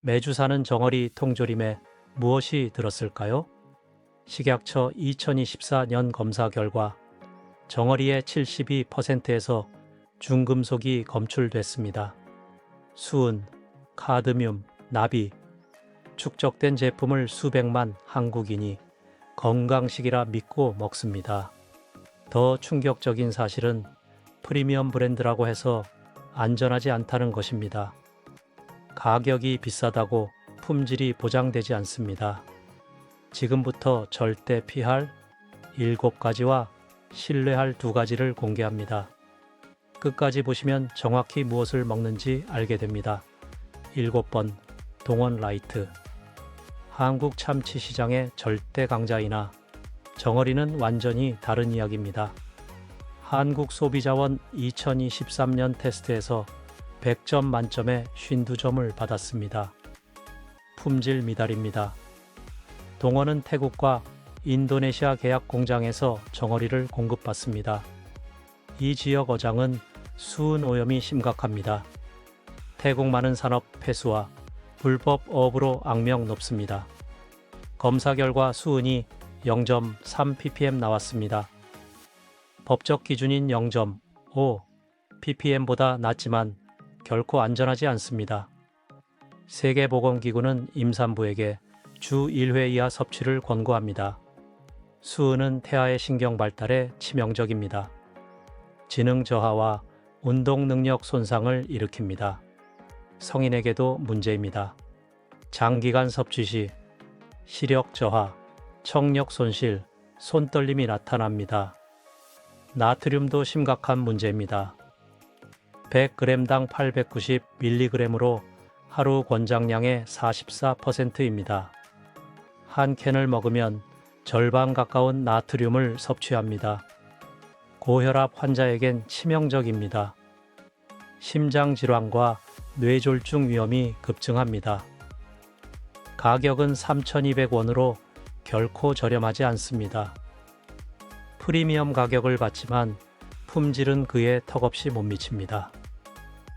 매주 사는 정어리 통조림에 무엇이 들었을까요? 식약처 2024년 검사 결과 정어리의 72%에서 중금속이 검출됐습니다. 수은, 카드뮴, 나비, 축적된 제품을 수백만 한국인이 건강식이라 믿고 먹습니다. 더 충격적인 사실은 프리미엄 브랜드라고 해서 안전하지 않다는 것입니다. 가격이 비싸다고 품질이 보장되지 않습니다. 지금부터 절대 피할 7가지와 신뢰할 2가지를 공개합니다. 끝까지 보시면 정확히 무엇을 먹는지 알게 됩니다. 7번 동원 라이트. 한국 참치 시장의 절대 강자이나 정어리는 완전히 다른 이야기입니다. 한국소비자원 2023년 테스트에서 100점 만점에 52점을 받았습니다. 품질 미달입니다. 동원은 태국과 인도네시아 계약 공장에서 정어리를 공급받습니다. 이 지역 어장은 수은 오염이 심각합니다. 태국 많은 산업 폐수와 불법 어업으로 악명 높습니다. 검사 결과 수은이 0.3ppm 나왔습니다. 법적 기준인 0.5 ppm보다 낮지만 결코 안전하지 않습니다. 세계보건기구는 임산부에게 주 1회 이하 섭취를 권고합니다. 수은은 태아의 신경 발달에 치명적입니다. 지능 저하와 운동 능력 손상을 일으킵니다. 성인에게도 문제입니다. 장기간 섭취 시 시력 저하, 청력 손실, 손떨림이 나타납니다. 나트륨도 심각한 문제입니다. 100g당 890mg으로 하루 권장량의 44%입니다. 한 캔을 먹으면 절반 가까운 나트륨을 섭취합니다. 고혈압 환자에겐 치명적입니다. 심장질환과 뇌졸중 위험이 급증합니다. 가격은 3,200원으로 결코 저렴하지 않습니다. 프리미엄 가격을 받지만 품질은 그에 턱없이 못 미칩니다.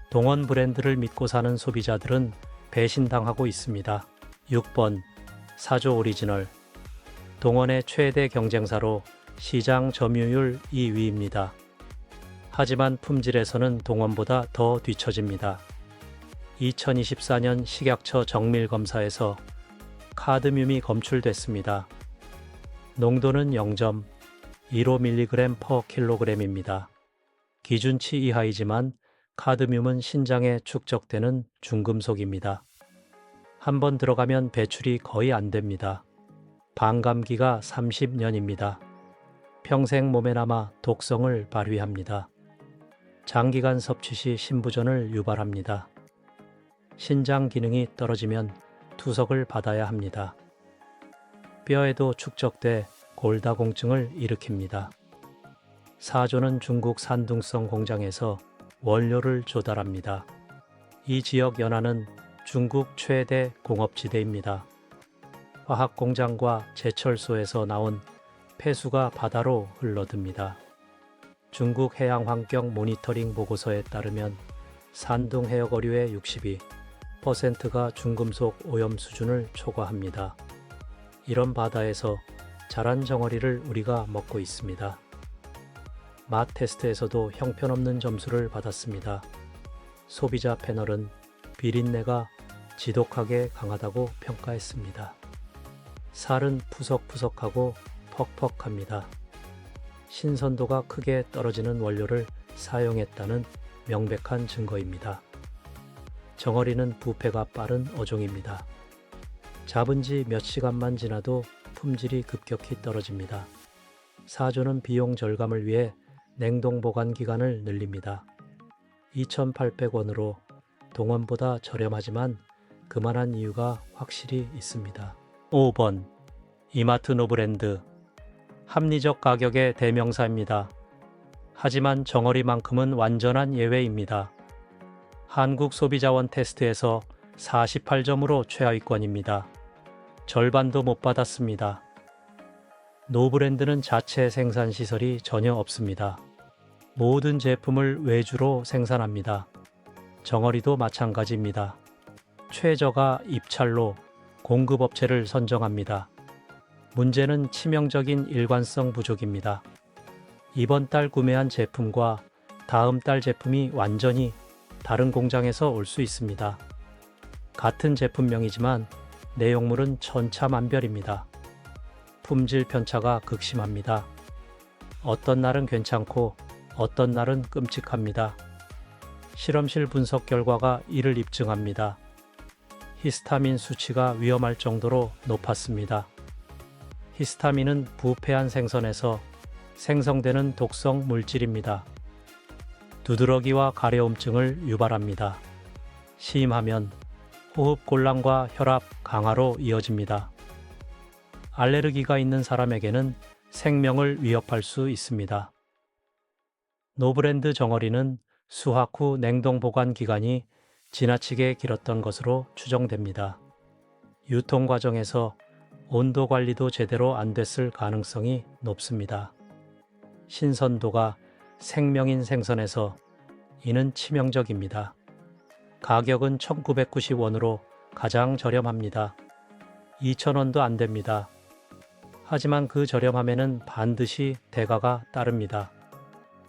동원 브랜드를 믿고 사는 소비자들은 배신당하고 있습니다. 6번 사조 오리지널. 동원의 최대 경쟁사로 시장 점유율 2위입니다. 하지만 품질에서는 동원보다 더 뒤처집니다. 2024년 식약처 정밀검사에서 카드뮴이 검출됐습니다. 농도는 0.15mg/kg입니다. 기준치 이하이지만 카드뮴은 신장에 축적되는 중금속입니다. 한번 들어가면 배출이 거의 안 됩니다. 반감기가 30년입니다. 평생 몸에 남아 독성을 발휘합니다. 장기간 섭취 시 신부전을 유발합니다. 신장 기능이 떨어지면 투석을 받아야 합니다. 뼈에도 축적돼 골다공증을 일으킵니다. 사조는 중국 산둥성 공장에서 원료를 조달합니다. 이 지역 연안은 중국 최대 공업지대입니다. 화학공장과 제철소에서 나온 폐수가 바다로 흘러듭니다. 중국 해양환경 모니터링 보고서에 따르면 산둥 해역어류의 62%가 중금속 오염 수준을 초과합니다. 이런 바다에서 자란 정어리를 우리가 먹고 있습니다. 맛 테스트에서도 형편없는 점수를 받았습니다. 소비자 패널은 비린내가 지독하게 강하다고 평가했습니다. 살은 푸석푸석하고 퍽퍽합니다. 신선도가 크게 떨어지는 원료를 사용했다는 명백한 증거입니다. 정어리는 부패가 빠른 어종입니다. 잡은 지 몇 시간만 지나도 품질이 급격히 떨어집니다. 사조는 비용 절감을 위해 냉동 보관 기간을 늘립니다. 2,800원으로 동원보다 저렴하지만 그만한 이유가 확실히 있습니다. 5번 이마트 노브랜드. 합리적 가격의 대명사입니다. 하지만 정어리만큼은 완전한 예외입니다. 한국소비자원 테스트에서 48점으로 최하위권입니다. 절반도 못 받았습니다. 노브랜드는 자체 생산 시설이 전혀 없습니다. 모든 제품을 외주로 생산합니다. 정어리도 마찬가지입니다. 최저가 입찰로 공급업체를 선정합니다. 문제는 치명적인 일관성 부족입니다. 이번 달 구매한 제품과 다음 달 제품이 완전히 다른 공장에서 올 수 있습니다. 같은 제품명이지만 내용물은 천차만별입니다. 품질 편차가 극심합니다. 어떤 날은 괜찮고 어떤 날은 끔찍합니다. 실험실 분석 결과가 이를 입증합니다. 히스타민 수치가 위험할 정도로 높았습니다. 히스타민은 부패한 생선에서 생성되는 독성 물질입니다. 두드러기와 가려움증을 유발합니다. 심하면 호흡곤란과 혈압 강화로 이어집니다. 알레르기가 있는 사람에게는 생명을 위협할 수 있습니다. 노브랜드 정어리는 수확 후 냉동 보관 기간이 지나치게 길었던 것으로 추정됩니다. 유통 과정에서 온도 관리도 제대로 안 됐을 가능성이 높습니다. 신선도가 생명인 생선에서 이는 치명적입니다. 가격은 1,990원으로 가장 저렴합니다. 2,000원도 안 됩니다. 하지만 그 저렴함에는 반드시 대가가 따릅니다.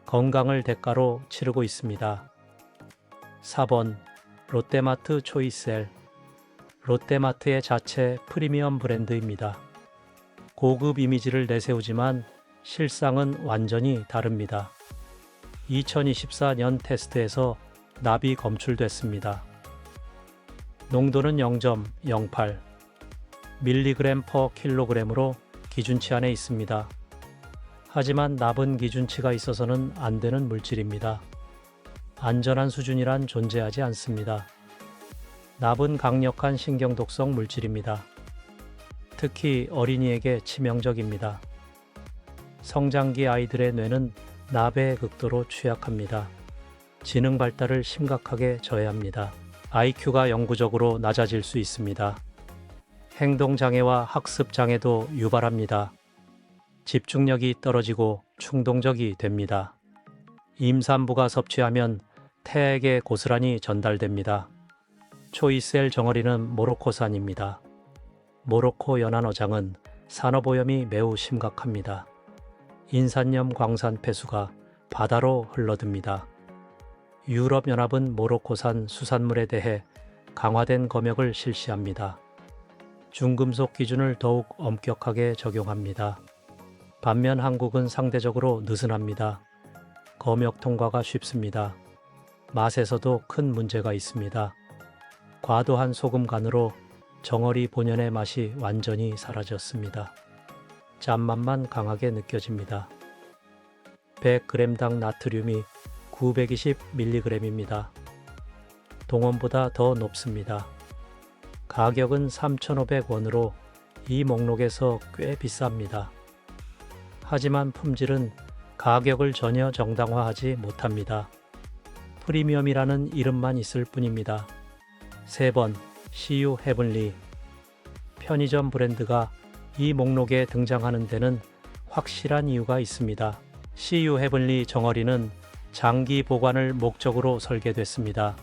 건강을 대가로 치르고 있습니다. 4번 롯데마트 초이스L. 롯데마트의 자체 프리미엄 브랜드입니다. 고급 이미지를 내세우지만 실상은 완전히 다릅니다. 2024년 테스트에서 납이 검출됐습니다. 농도는 0.08 mg per kg으로 기준치 안에 있습니다. 하지만 납은 기준치가 있어서는 안 되는 물질입니다. 안전한 수준이란 존재하지 않습니다. 납은 강력한 신경독성 물질입니다. 특히 어린이에게 치명적입니다. 성장기 아이들의 뇌는 납에 극도로 취약합니다. 지능 발달을 심각하게 저해합니다. IQ가 영구적으로 낮아질 수 있습니다. 행동장애와 학습장애도 유발합니다. 집중력이 떨어지고 충동적이 됩니다. 임산부가 섭취하면 태아에게 고스란히 전달됩니다. 초이스L 정어리는 모로코산입니다. 모로코 연안어장은 산업오염이 매우 심각합니다. 인산염 광산 폐수가 바다로 흘러듭니다. 유럽연합은 모로코산 수산물에 대해 강화된 검역을 실시합니다. 중금속 기준을 더욱 엄격하게 적용합니다. 반면 한국은 상대적으로 느슨합니다. 검역 통과가 쉽습니다. 맛에서도 큰 문제가 있습니다. 과도한 소금 간으로 정어리 본연의 맛이 완전히 사라졌습니다. 짠맛만 강하게 느껴집니다. 100g당 나트륨이 920mg입니다. 동원보다 더 높습니다. 가격은 3,500원으로 이 목록에서 꽤 비쌉니다. 하지만 품질은 가격을 전혀 정당화하지 못합니다. 프리미엄이라는 이름만 있을 뿐입니다. 3번 CU 헤븐리. 편의점 브랜드가 이 목록에 등장하는 데는 확실한 이유가 있습니다. CU 헤븐리 정어리는 장기 보관을 목적으로 설계됐습니다.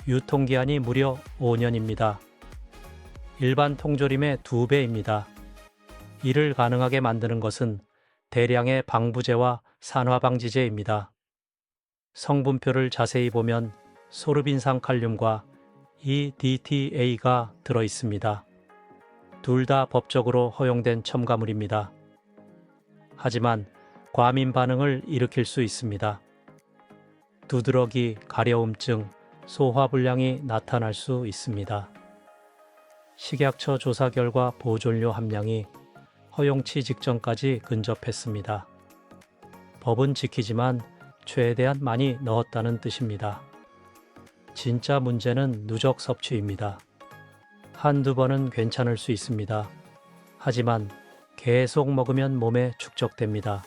유통기한이 무려 5년입니다. 일반 통조림의 2배입니다. 이를 가능하게 만드는 것은 대량의 방부제와 산화방지제입니다. 성분표를 자세히 보면 소르빈산 칼륨과 EDTA가 들어있습니다. 둘 다 법적으로 허용된 첨가물입니다. 하지만 과민 반응을 일으킬 수 있습니다. 두드러기, 가려움증, 소화불량이 나타날 수 있습니다. 식약처 조사 결과 보존료 함량이 허용치 직전까지 근접했습니다. 법은 지키지만 최대한 많이 넣었다는 뜻입니다. 진짜 문제는 누적 섭취입니다. 한두 번은 괜찮을 수 있습니다. 하지만 계속 먹으면 몸에 축적됩니다.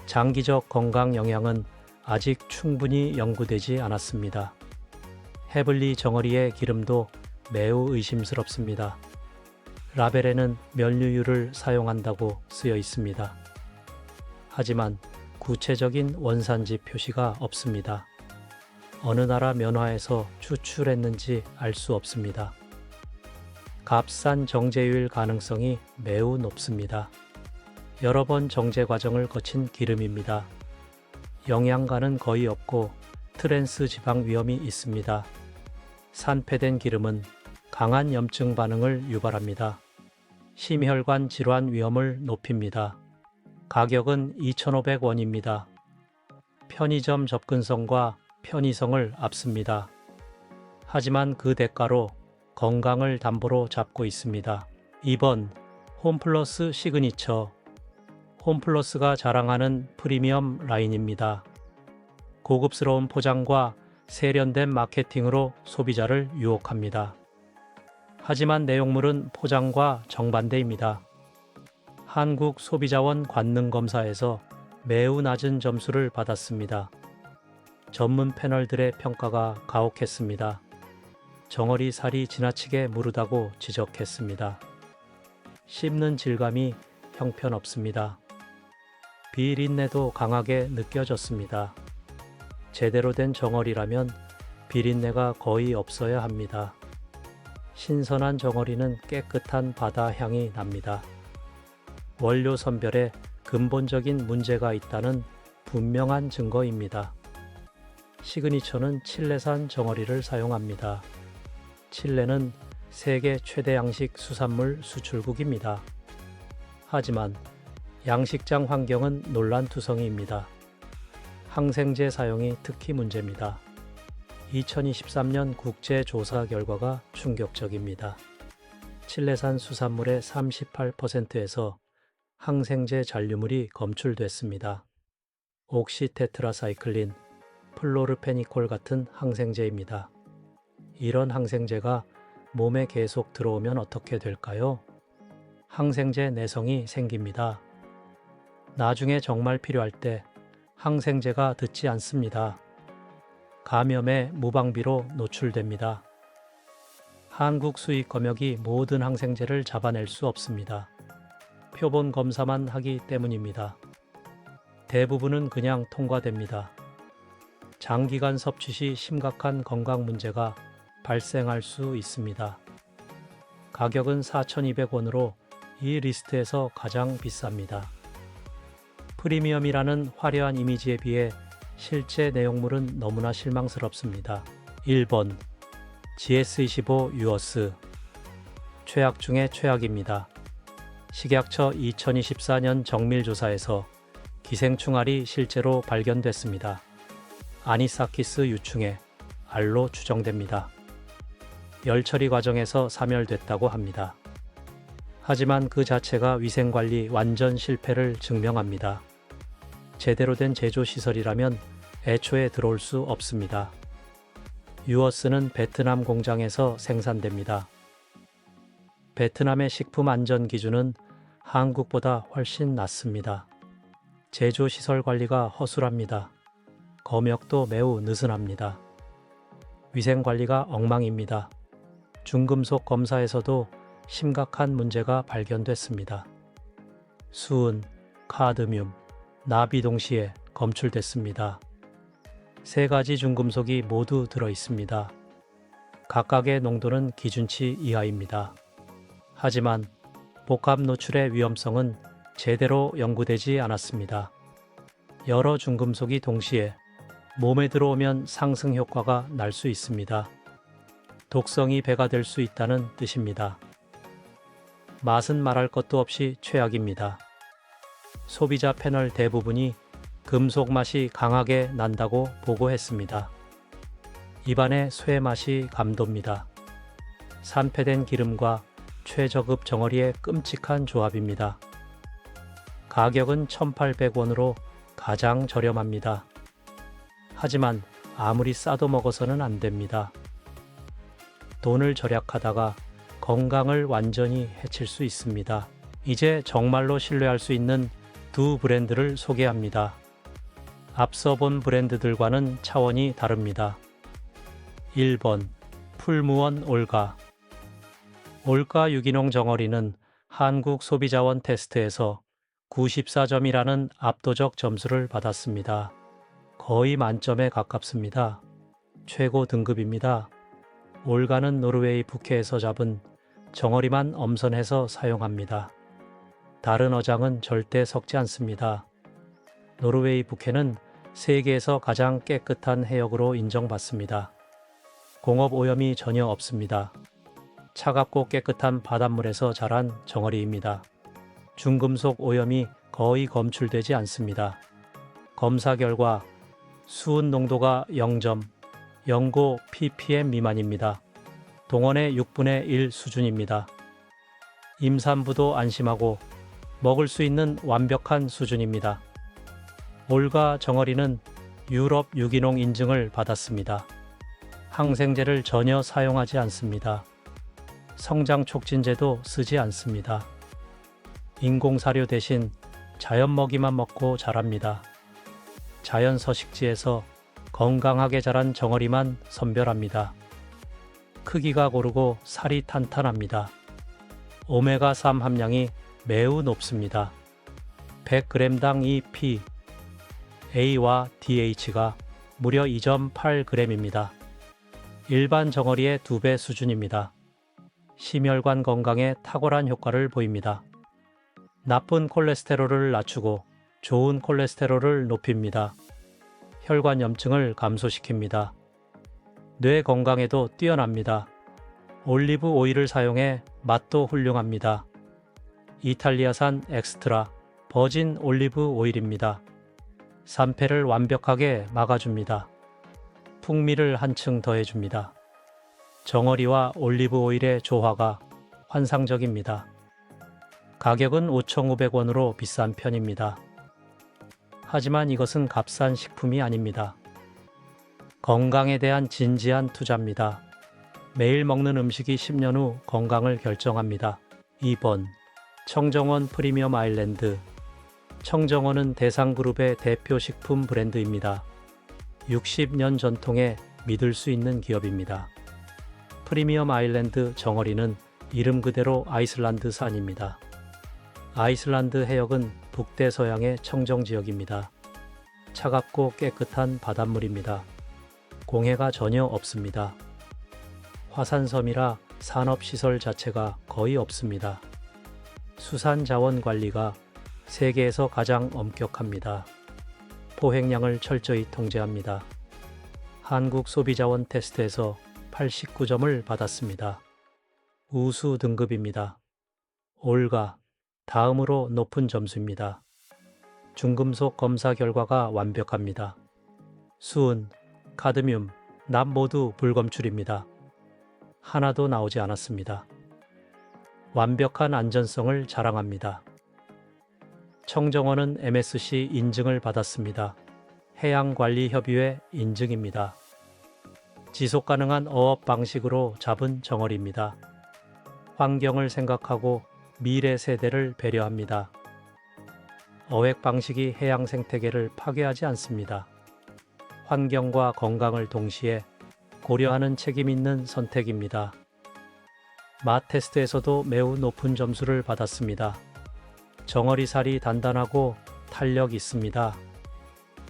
장기적 건강 영향은 아직 충분히 연구되지 않았습니다. 헤블리 정어리의 기름도 매우 의심스럽습니다. 라벨에는 면류율을 사용한다고 쓰여 있습니다. 하지만 구체적인 원산지 표시가 없습니다. 어느 나라 면화에서 추출했는지 알 수 없습니다. 값싼 정제유일 가능성이 매우 높습니다. 여러 번 정제 과정을 거친 기름입니다. 영양가는 거의 없고 트랜스 지방 위험이 있습니다. 산패된 기름은 강한 염증 반응을 유발합니다. 심혈관 질환 위험을 높입니다. 가격은 2,500원입니다. 편의점 접근성과 편의성을 앞섭니다. 하지만 그 대가로 건강을 담보로 잡고 있습니다. 2번 홈플러스 시그니처. 홈플러스가 자랑하는 프리미엄 라인입니다. 고급스러운 포장과 세련된 마케팅으로 소비자를 유혹합니다. 하지만 내용물은 포장과 정반대입니다. 한국소비자원 관능검사에서 매우 낮은 점수를 받았습니다. 전문 패널들의 평가가 가혹했습니다. 정어리 살이 지나치게 무르다고 지적했습니다. 씹는 질감이 형편없습니다. 비린내도 강하게 느껴졌습니다. 제대로 된 정어리라면 비린내가 거의 없어야 합니다. 신선한 정어리는 깨끗한 바다 향이 납니다. 원료 선별에 근본적인 문제가 있다는 분명한 증거입니다. 시그니처는 칠레산 정어리를 사용합니다. 칠레는 세계 최대 양식 수산물 수출국입니다. 하지만 양식장 환경은 논란투성이입니다. 항생제 사용이 특히 문제입니다. 2023년 국제조사 결과가 충격적입니다. 칠레산 수산물의 38%에서 항생제 잔류물이 검출됐습니다. 옥시테트라사이클린, 플로르페니콜 같은 항생제입니다. 이런 항생제가 몸에 계속 들어오면 어떻게 될까요? 항생제 내성이 생깁니다. 나중에 정말 필요할 때 항생제가 듣지 않습니다. 감염에 무방비로 노출됩니다. 한국 수입 검역이 모든 항생제를 잡아낼 수 없습니다. 표본 검사만 하기 때문입니다. 대부분은 그냥 통과됩니다. 장기간 섭취 시 심각한 건강 문제가 발생할 수 있습니다. 가격은 4,200원으로 이 리스트에서 가장 비쌉니다. 프리미엄이라는 화려한 이미지에 비해 실제 내용물은 너무나 실망스럽습니다. 1번 GS25 유어스. 최악 중의 최악입니다. 식약처 2024년 정밀조사에서 기생충알이 실제로 발견됐습니다. 아니사키스 유충의 알로 추정됩니다. 열 처리 과정에서 사멸됐다고 합니다. 하지만 그 자체가 위생관리 완전 실패를 증명합니다. 제대로 된 제조시설이라면 애초에 들어올 수 없습니다. 유어스는 베트남 공장에서 생산됩니다. 베트남의 식품 안전 기준은 한국보다 훨씬 낮습니다. 제조시설 관리가 허술합니다. 검역도 매우 느슨합니다. 위생관리가 엉망입니다. 중금속 검사에서도 심각한 문제가 발견됐습니다. 수은, 카드뮴, 나비 동시에 검출됐습니다. 세 가지 중금속이 모두 들어 있습니다. 각각의 농도는 기준치 이하입니다. 하지만 복합 노출의 위험성은 제대로 연구되지 않았습니다. 여러 중금속이 동시에 몸에 들어오면 상승 효과가 날 수 있습니다. 독성이 배가 될 수 있다는 뜻입니다. 맛은 말할 것도 없이 최악입니다. 소비자 패널 대부분이 금속 맛이 강하게 난다고 보고했습니다. 입안의 쇠 맛이 감돕니다. 산패된 기름과 최저급 정어리의 끔찍한 조합입니다. 가격은 1,800원으로 가장 저렴합니다. 하지만 아무리 싸도 먹어서는 안 됩니다. 돈을 절약하다가 건강을 완전히 해칠 수 있습니다. 이제 정말로 신뢰할 수 있는 두 브랜드를 소개합니다. 앞서 본 브랜드들과는 차원이 다릅니다. 1번 풀무원 올가. 올가 유기농 정어리는 한국 소비자원 테스트에서 94점이라는 압도적 점수를 받았습니다. 거의 만점에 가깝습니다. 최고 등급입니다. 올가는 노르웨이 북해에서 잡은 정어리만 엄선해서 사용합니다. 다른 어장은 절대 섞지 않습니다. 노르웨이 북해는 세계에서 가장 깨끗한 해역으로 인정받습니다. 공업 오염이 전혀 없습니다. 차갑고 깨끗한 바닷물에서 자란 정어리입니다. 중금속 오염이 거의 검출되지 않습니다. 검사 결과 수은 농도가 0.09 ppm 미만입니다. 동원의 6분의 1 수준입니다. 임산부도 안심하고 먹을 수 있는 완벽한 수준입니다. 올가 정어리는 유럽 유기농 인증을 받았습니다. 항생제를 전혀 사용하지 않습니다. 성장 촉진제도 쓰지 않습니다. 인공사료 대신 자연 먹이만 먹고 자랍니다. 자연 서식지에서 건강하게 자란 정어리만 선별합니다. 크기가 고르고 살이 탄탄합니다. 오메가3 함량이 매우 높습니다. 100g당 EP, A와 DH가 무려 2.8g입니다. 일반 정어리의 2배 수준입니다. 심혈관 건강에 탁월한 효과를 보입니다. 나쁜 콜레스테롤을 낮추고 좋은 콜레스테롤을 높입니다. 혈관 염증을 감소시킵니다. 뇌 건강에도 뛰어납니다. 올리브 오일을 사용해 맛도 훌륭합니다. 이탈리아산 엑스트라 버진 올리브 오일입니다. 산패를 완벽하게 막아줍니다. 풍미를 한층 더해줍니다. 정어리와 올리브 오일의 조화가 환상적입니다. 가격은 5,500원으로 비싼 편입니다. 하지만 이것은 값싼 식품이 아닙니다. 건강에 대한 진지한 투자입니다. 매일 먹는 음식이 10년 후 건강을 결정합니다. 2번 청정원 프리미엄 아일랜드. 청정원은 대상그룹의 대표 식품 브랜드입니다. 60년 전통의 믿을 수 있는 기업입니다. 프리미엄 아일랜드 정어리는 이름 그대로 아이슬란드산입니다. 아이슬란드 해역은 북대서양의 청정지역입니다. 차갑고 깨끗한 바닷물입니다. 공해가 전혀 없습니다. 화산섬이라 산업시설 자체가 거의 없습니다. 수산자원 관리가 세계에서 가장 엄격합니다. 포획량을 철저히 통제합니다. 한국 소비자원 테스트에서 89점을 받았습니다. 우수 등급입니다. 올가, 다음으로 높은 점수입니다. 중금속 검사 결과가 완벽합니다. 수은, 카드뮴, 납 모두 불검출입니다. 하나도 나오지 않았습니다. 완벽한 안전성을 자랑합니다. 청정원은 MSC 인증을 받았습니다. 해양관리협의회 인증입니다. 지속가능한 어업 방식으로 잡은 정어리입니다. 환경을 생각하고 미래 세대를 배려합니다. 어획 방식이 해양 생태계를 파괴하지 않습니다. 환경과 건강을 동시에 고려하는 책임 있는 선택입니다. 맛 테스트에서도 매우 높은 점수를 받았습니다. 정어리살이 단단하고 탄력 있습니다.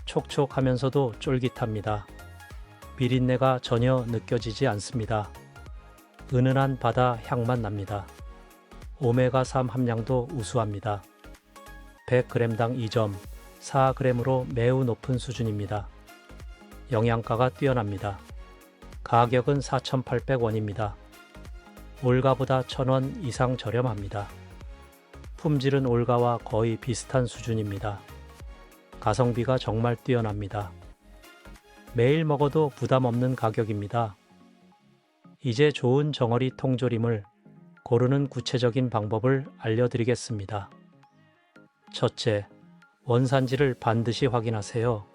촉촉하면서도 쫄깃합니다. 비린내가 전혀 느껴지지 않습니다. 은은한 바다 향만 납니다. 오메가3 함량도 우수합니다. 100g당 2.4g으로 매우 높은 수준입니다. 영양가가 뛰어납니다. 가격은 4,800원입니다. 올가보다 1,000원 이상 저렴합니다. 품질은 올가와 거의 비슷한 수준입니다. 가성비가 정말 뛰어납니다. 매일 먹어도 부담 없는 가격입니다. 이제 좋은 정어리 통조림을 고르는 구체적인 방법을 알려드리겠습니다. 첫째, 원산지를 반드시 확인하세요.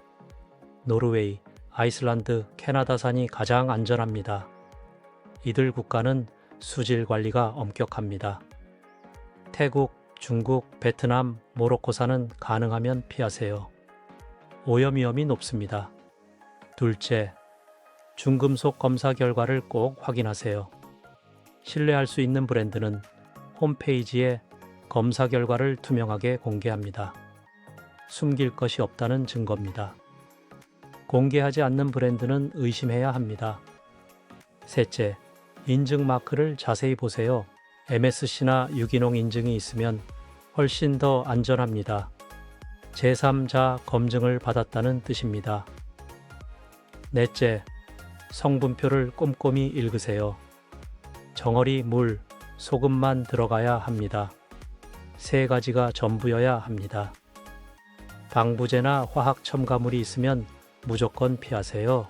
노르웨이, 아이슬란드, 캐나다산이 가장 안전합니다. 이들 국가는 수질 관리가 엄격합니다. 태국, 중국, 베트남, 모로코산은 가능하면 피하세요. 오염 위험이 높습니다. 둘째, 중금속 검사 결과를 꼭 확인하세요. 신뢰할 수 있는 브랜드는 홈페이지에 검사 결과를 투명하게 공개합니다. 숨길 것이 없다는 증거입니다. 공개하지 않는 브랜드는 의심해야 합니다. 셋째, 인증 마크를 자세히 보세요. MSC나 유기농 인증이 있으면 훨씬 더 안전합니다. 제3자 검증을 받았다는 뜻입니다. 넷째, 성분표를 꼼꼼히 읽으세요. 정어리, 물, 소금만 들어가야 합니다. 세 가지가 전부여야 합니다. 방부제나 화학 첨가물이 있으면 무조건 피하세요.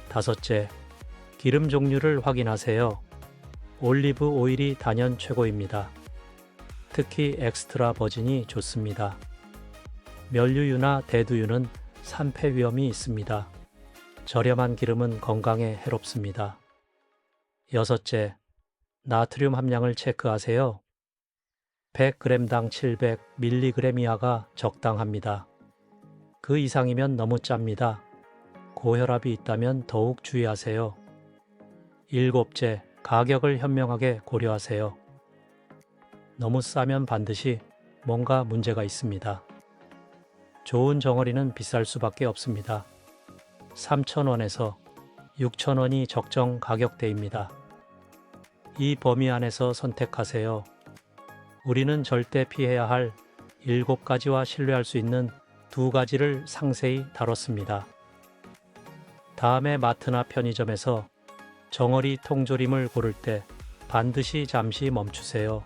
다섯째, 기름 종류를 확인하세요. 올리브 오일이 단연 최고입니다. 특히 엑스트라 버진이 좋습니다. 멸류유나 대두유는 산패 위험이 있습니다. 저렴한 기름은 건강에 해롭습니다. 여섯째, 나트륨 함량을 체크하세요. 100g당 700mg 이하가 적당합니다. 그 이상이면 너무 짭니다. 고혈압이 있다면 더욱 주의하세요. 일곱째, 가격을 현명하게 고려하세요. 너무 싸면 반드시 뭔가 문제가 있습니다. 좋은 정어리는 비쌀 수밖에 없습니다. 3,000원에서 6,000원이 적정 가격대입니다. 이 범위 안에서 선택하세요. 우리는 절대 피해야 할 7가지와 신뢰할 수 있는 2가지를 상세히 다뤘습니다. 다음에 마트나 편의점에서 정어리 통조림을 고를 때 반드시 잠시 멈추세요.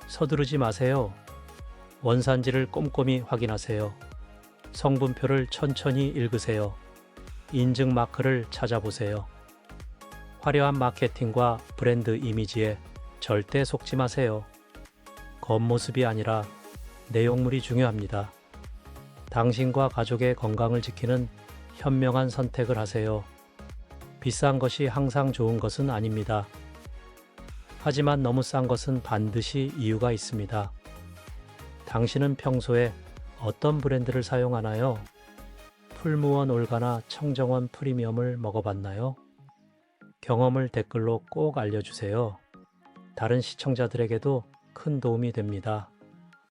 서두르지 마세요. 원산지를 꼼꼼히 확인하세요. 성분표를 천천히 읽으세요. 인증 마크를 찾아보세요. 화려한 마케팅과 브랜드 이미지에 절대 속지 마세요. 겉모습이 아니라 내용물이 중요합니다. 당신과 가족의 건강을 지키는 현명한 선택을 하세요. 비싼 것이 항상 좋은 것은 아닙니다. 하지만 너무 싼 것은 반드시 이유가 있습니다. 당신은 평소에 어떤 브랜드를 사용하나요? 풀무원 올가나 청정원 프리미엄을 먹어봤나요? 경험을 댓글로 꼭 알려주세요. 다른 시청자들에게도 큰 도움이 됩니다.